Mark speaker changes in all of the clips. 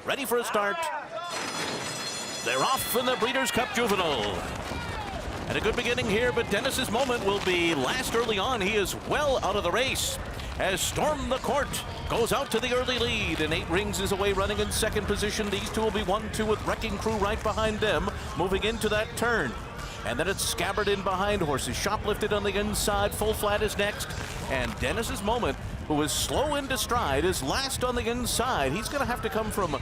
Speaker 1: Ready for a start. They're off in the Breeders' Cup Juvenile. And a good beginning here, but Dennis's Moment will be last early on. He is well out of the race as Storm the Court goes out to the early lead, and 8 Rings is away running in second position. These two will be 1-2 with Wrecking Crew right behind them, moving into that turn. And then it's Scabbard in behind horses. Shoplifted on the inside. Full Flat is next. And Dennis's Moment, who is slow into stride, is last on the inside. He's going to have to come from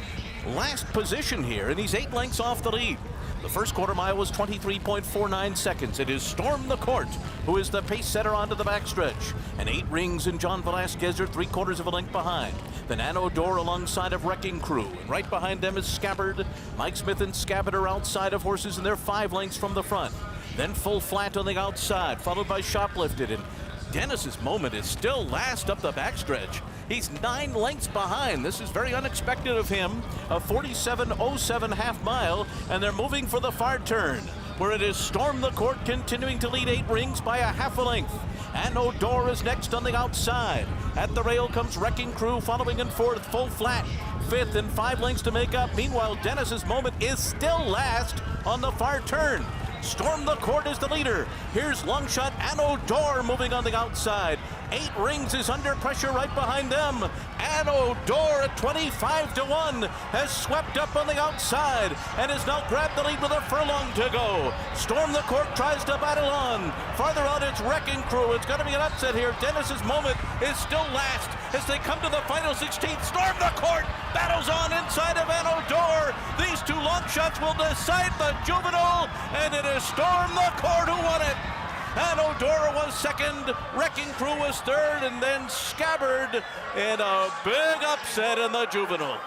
Speaker 1: last position here, and he's 8 lengths off the lead. The first quarter mile was 23.49 seconds. It is Storm the Court who is the pace setter onto the backstretch. And 8 Rings and John Velasquez are 3/4 of a length behind. The Nano Door alongside of Wrecking Crew. And right behind them is Scabbard. Mike Smith and Scabbard are outside of horses, and they're 5 lengths from the front. Then Full Flat on the outside, followed by Shoplifted. And Dennis's Moment is still last up the backstretch. He's 9 lengths behind. This is very unexpected of him. A 47.07 half mile, and they're moving for the far turn, where it is Storm the Court continuing to lead 8 Rings by a half a length. And O'Dore is next on the outside. At the rail comes Wrecking Crew, following in fourth. Full Flat fifth, and 5 lengths to make up. Meanwhile, Dennis's Moment is still last on the far turn. Storm the Court is the leader. Here's Longshot and O'Dore moving on the outside. 8 Rings is under pressure right behind them. And O'Dore at 25-1 has swept up on the outside and has now grabbed the lead with a furlong to go. Storm the Court tries to battle on. Farther out, it's Wrecking Crew. It's going to be an upset here. Dennis's Moment is still last as they come to the final 16th. Storm the Court battles on inside of An O'Dore. These two long shots will decide the juvenile, and it is Storm the Court who won it. And O'Dore was second, Wrecking Crew was third, and then Scabbard in a big upset in the juvenile.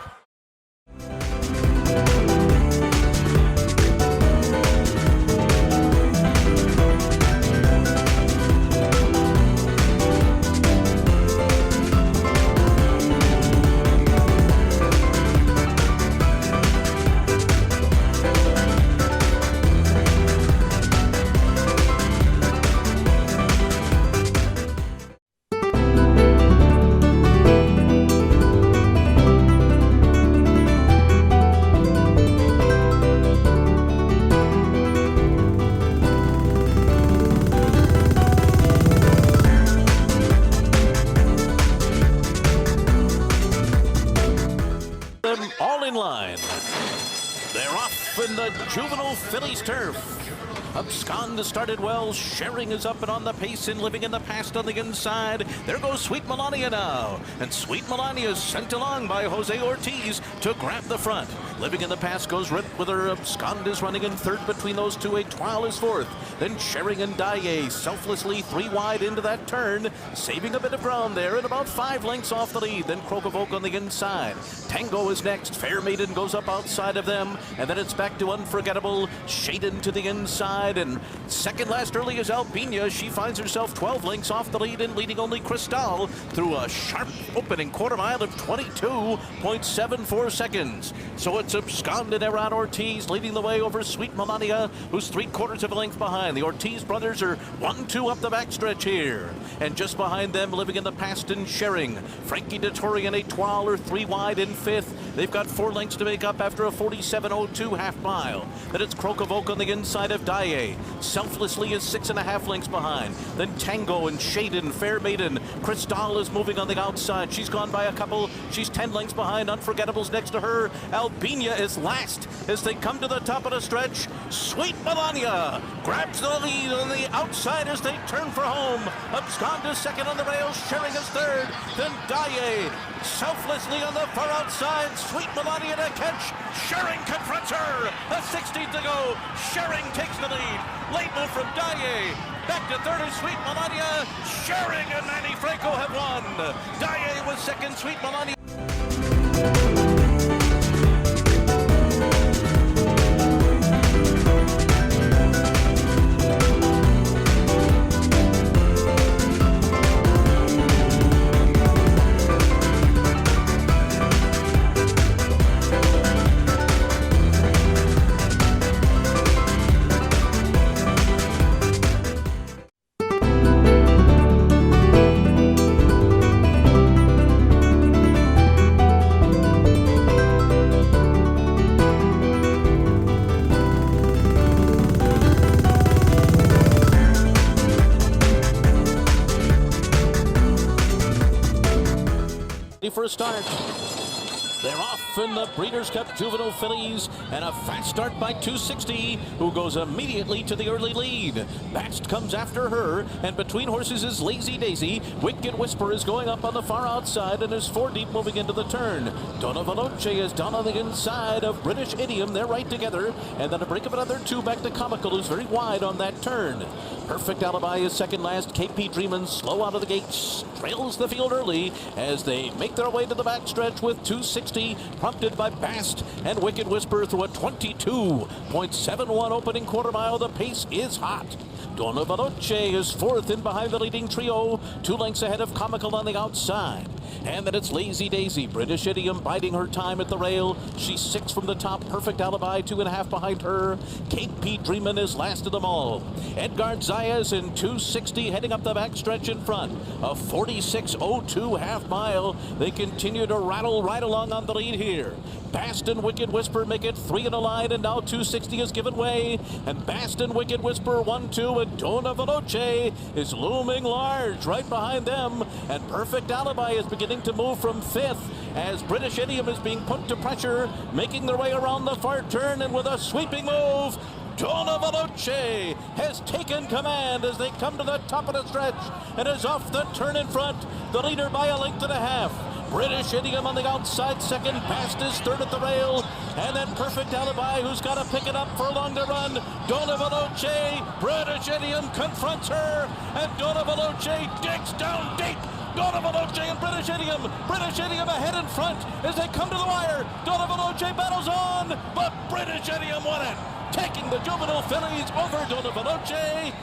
Speaker 1: All in line. They're off in the juvenile fillies turf. Abscond started well. Sharing is up and on the pace and living in the past on the inside. There goes Sweet Melania now. And Sweet Melania is sent along by Jose Ortiz to grab the front. Living in the past goes right with her. Abscond is running in third between those two. Etoile is fourth. Then Sharing and Daaye selflessly 3 wide into that turn, saving a bit of ground there and about 5 lengths off the lead. Then Croak of Oak on the inside. Tango is next. Fair Maiden goes up outside of them. And then it's back to Unforgettable. Shaden to the inside. And second last early is Albina. She finds herself 12 lengths off the lead and leading only Cristal through a sharp opening quarter mile of 22.74 seconds. So it's Abscond and Eran Ortiz leading the way over Sweet Melania, who's 3/4 of a length behind. The Ortiz brothers are 1-2 up the backstretch here. And just behind them, Living in the Past and Sharing. Frankie Dettori and Etoile are 3 wide in fifth. They've got 4 lengths to make up after a 47.02 half mile. Then it's Croak of Oak on the inside of Daaye. Selflessly is 6.5 lengths behind. Then Tango and Shaden, Fair Maiden. Cristal is moving on the outside. She's gone by a couple. She's 10 lengths behind. Unforgettable's next to her. Albina is last as they come to the top of the stretch. Sweet Melania grabs the lead on the outside as they turn for home. Abscond is second on the rails. Sharing is third. Then Daaye selflessly on the far outside. Sweet Melania to catch. Schering confronts her. A 16 to go. Schering takes the lead. Late move from Daae. Back to third is Sweet Melania. Schering and Manny Franco have won. Daae was second. Sweet Melania. For a start. They're off in the Breeders' Cup Juvenile Fillies, and a fast start by 260, who goes immediately to the early lead. Bast comes after her, and between horses is Lazy Daisy. Wicked Whisper is going up on the far outside and is 4 deep moving into the turn. Donna Veloce is down on the inside of British Idiom. They're right together, and then a break of another 2 back to Comical, who's very wide on that turn. Perfect Alibi is second last. KP Dreamin' slow out of the gates, trails the field early as they make their way to the backstretch with 260, prompted by Bast and Wicked Whisper through a 22.71 opening quarter mile. The pace is hot. Donna Veloce is fourth in behind the leading trio, 2 lengths ahead of Comical on the outside. And then it's Lazy Daisy. British Idiom biding her time at the rail. She's 6 from the top. Perfect Alibi 2.5 behind her. KP Dreamin' is last of them all. Edgard Zayas in 260 heading up the backstretch in front. A 46.02 half mile. They continue to rattle right along on the lead here. Bast and Wicked Whisper make it 3 in a line, and now 260 has given way. And Bast and Wicked Whisper 1-2, and Donna Veloce is looming large right behind them. And Perfect Alibi is beginning to move from 5th as British Idiom is being put to pressure, making their way around the far turn, and with a sweeping move, Donna Veloce has taken command as they come to the top of the stretch and is off the turn in front. The leader by a length and a half. British Idiom on the outside second. Bast is third at the rail. And then Perfect Alibi, who's got to pick it up for a longer run. Donna Veloce, British Idiom confronts her. And Donna Veloce digs down deep. Donna Veloce and British Idiom. British Idiom ahead in front as they come to the wire. Donna Veloce battles on, but British Idiom won it, taking the Juvenile Fillies over Donna Veloce.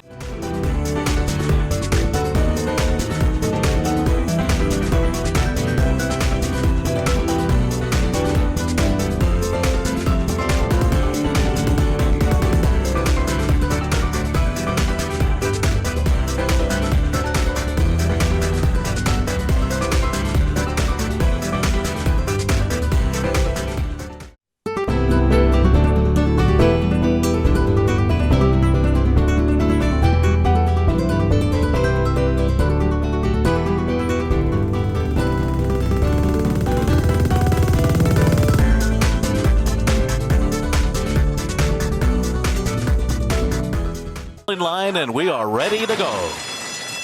Speaker 1: In line, and we are ready to go.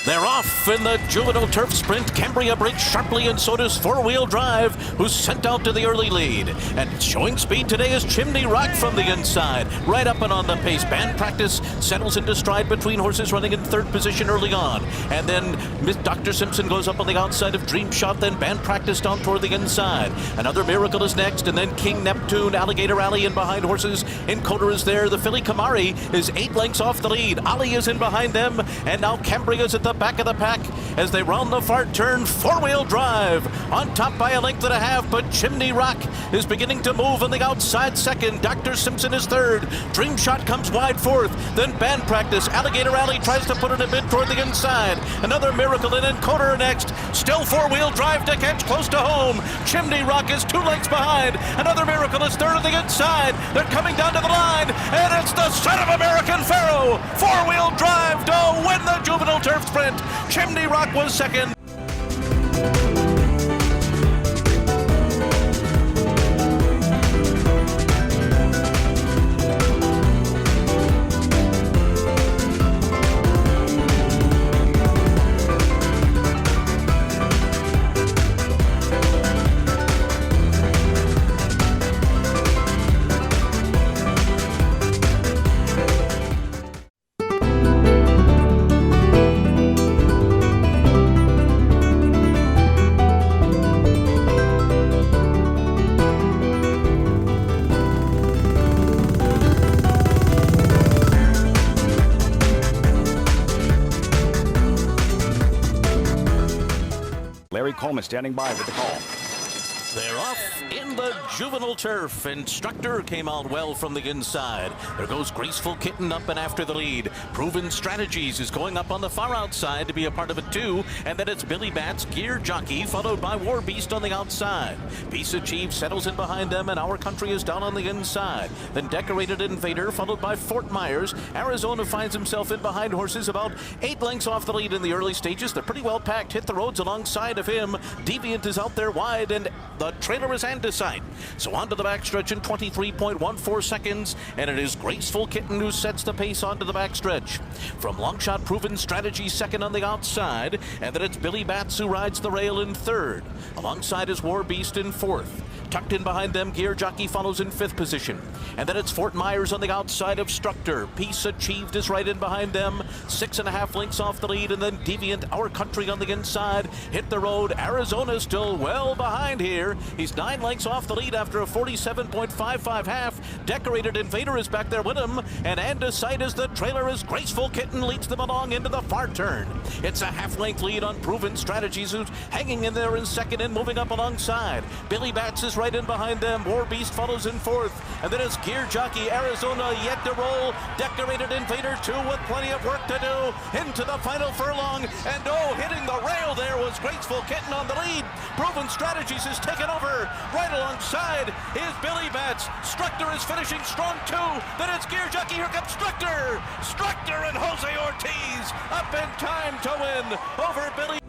Speaker 1: They're off in the Juvenile Turf Sprint. Cambria breaks sharply, and so does Four Wheel Drive, who's sent out to the early lead. And showing speed today is Chimney Rock from the inside, right up and on the pace. Band Practice settles into stride between horses, running in third position early on. And then Miss Dr. Simpson goes up on the outside of Dream Shot, then Band Practice down toward the inside. Another Miracle is next, and then King Neptune, Alligator Alley in behind horses. Encoder is there. The filly Kamari is 8 lengths off the lead. Ali is in behind them, and now Cambria's at the back of the pack as they round the far turn. Four Wheel Drive on top by a length and a half, but Chimney Rock is beginning to move on the outside second. Dr. Simpson is third. Dream Shot comes wide fourth. Then Band Practice. Alligator Alley tries to put it a bit toward the inside. Another Miracle and Encoder next. Still Four Wheel Drive to catch close to home. Chimney Rock is 2 lengths behind. Another Miracle is third on the inside. They're coming down to the line, and it's the son of American Pharaoh. Four Wheel Drive to win the Juvenile Turf Sprint. Chimney Rock was second.
Speaker 2: Coleman standing by with the call.
Speaker 1: They're off in the juvenile turf. Instructor came out well from the inside. There goes Graceful Kitten up and after the lead. Proven Strategies is going up on the far outside to be a part of it too. And then it's Billy Bats, Gear Jockey, followed by War Beast on the outside. Peace Achieved settles in behind them, and Our Country is down on the inside. Then Decorated Invader, followed by Fort Myers. Arizona finds himself in behind horses about 8 lengths off the lead in the early stages. They're pretty well packed, hit the roads alongside of him. Deviant is out there wide, and the trailer is Andesite. So onto the backstretch in 23.14 seconds, and it is Graceful Kitten who sets the pace onto the backstretch. From Longshot, Proven Strategy second on the outside, and then it's Billy Bats who rides the rail in third. Alongside is War Beast in fourth. Tucked in behind them, Gear Jockey follows in fifth position. And then it's Fort Myers on the outside of Structor. Peace Achieved is right in behind them, 6.5 lengths off the lead, and then Deviant, Our Country on the inside, hit the road. Arizona still well behind here. He's 9 lengths off the lead after a 47.55 half. Decorated Invader is back there with him, and Andesite is the trailer as Graceful Kitten leads them along into the far turn. It's a half-length lead on Proven Strategies, who's hanging in there in second and moving up alongside. Billy Bats is right in behind them. War Beast follows in fourth, and then it's Gear Jockey, Arizona yet to roll. Decorated Invader too with plenty of work to do into the final furlong, and oh, hitting the rail there was Graceful Kitten on the lead. Proven Strategies is taken over. Right alongside is Billy Bats. Structor is finishing strong too. Then it's Gear Jockey. Here comes Structor. Structor and Jose Ortiz up in time to win over Billy